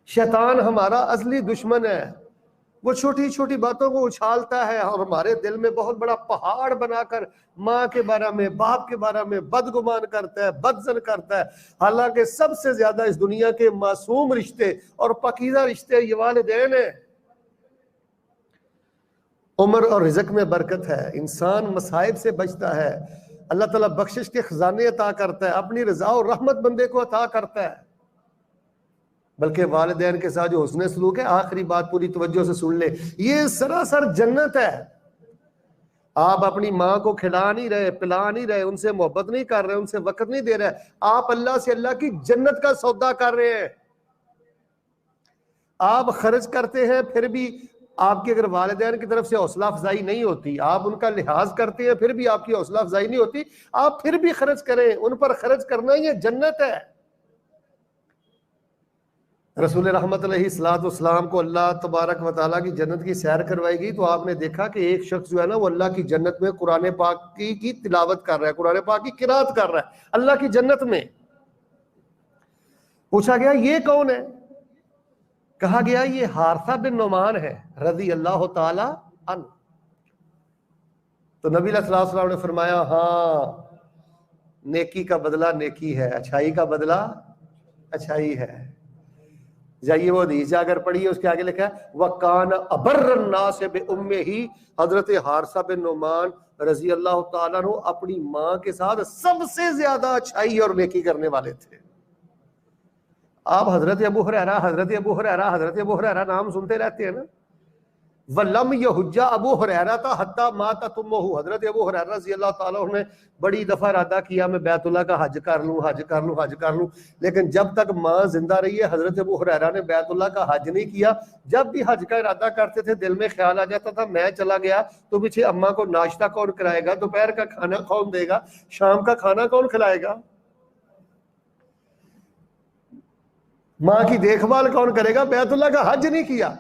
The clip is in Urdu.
شیطان ہمارا اصلی دشمن ہے، وہ چھوٹی چھوٹی باتوں کو اچھالتا ہے اور ہمارے دل میں بہت بڑا پہاڑ بنا کر ماں کے بارے میں، باپ کے بارے میں بدگمان کرتا ہے، بدظن کرتا ہے۔ حالانکہ سب سے زیادہ اس دنیا کے معصوم رشتے اور پاکیزہ رشتے یہ والدین ہیں۔ عمر اور رزق میں برکت ہے، انسان مصائب سے بچتا ہے، اللہ تعالیٰ بخشش کے خزانے عطا کرتا ہے، اپنی رضا اور رحمت بندے کو عطا کرتا ہے۔ بلکہ والدین کے ساتھ جو حسن سلوک ہے، آخری بات پوری توجہ سے سن لے، یہ سراسر جنت ہے۔ آپ اپنی ماں کو کھلا نہیں رہے، پلا نہیں رہے، ان سے محبت نہیں کر رہے، ان سے وقت نہیں دے رہے، آپ اللہ سے اللہ کی جنت کا سودا کر رہے ہیں۔ آپ خرچ کرتے ہیں پھر بھی آپ کی اگر والدین کی طرف سے حوصلہ افزائی نہیں ہوتی، آپ ان کا لحاظ کرتے ہیں پھر بھی آپ کی حوصلہ افزائی نہیں ہوتی، آپ پھر بھی خرچ کریں، ان پر خرچ کرنا یہ جنت ہے۔ رسول رحمت علیہ الصلوۃ والسلام کو اللہ تبارک و تعالیٰ کی جنت کی سیر کروائی گئی تو آپ نے دیکھا کہ ایک شخص جو ہے نا وہ اللہ کی جنت میں قرآن پاک کی تلاوت کر رہا ہے، قرآن پاک کی قرات کر رہا ہے اللہ کی جنت میں۔ پوچھا گیا یہ کون ہے؟ کہا گیا یہ حارثہ بن نعمان ہے رضی اللہ تعالی عنہ۔ تو نبی صلی اللہ علیہ وسلم نے فرمایا ہاں، نیکی کا بدلہ نیکی ہے، اچھائی کا بدلہ اچھائی ہے۔ جائیے وہ حدیث جا کر پڑھیے، اس کے آگے لکھا ہے وَكَانَ أَبَرَّ النَّاسِ بِأُمِّهِ، حضرت حارثہ بن نعمان رضی اللہ تعالیٰ عنہ اپنی ماں کے ساتھ سب سے زیادہ اچھائی اور نیکی کرنے والے تھے۔ آپ حضرت ابو ہریرہ نام سنتے رہتے ہیں نا، وَلَمْ يَحُجَّ ابو ہریرہ حَتَّى مَاتَتْ أُمُّهُ، حضرت ابو ہریرہ رضی اللہ تعالیٰ عنہ نے بڑی دفعہ ارادہ کیا میں بیت اللہ کا حج کر لوں، لیکن جب تک ماں زندہ رہی ہے حضرت ابو ہریرہ نے بیت اللہ کا حج نہیں کیا۔ جب بھی حج کا ارادہ کرتے تھے دل میں خیال آ جاتا تھا میں چلا گیا تو پیچھے اماں کو ناشتہ کون کرائے گا، دوپہر کا کھانا کون دے گا، شام کا کھانا کون کھلائے گا، ماں کی دیکھ بھال کون کرے گا، بیت اللہ کا حج نہیں کیا۔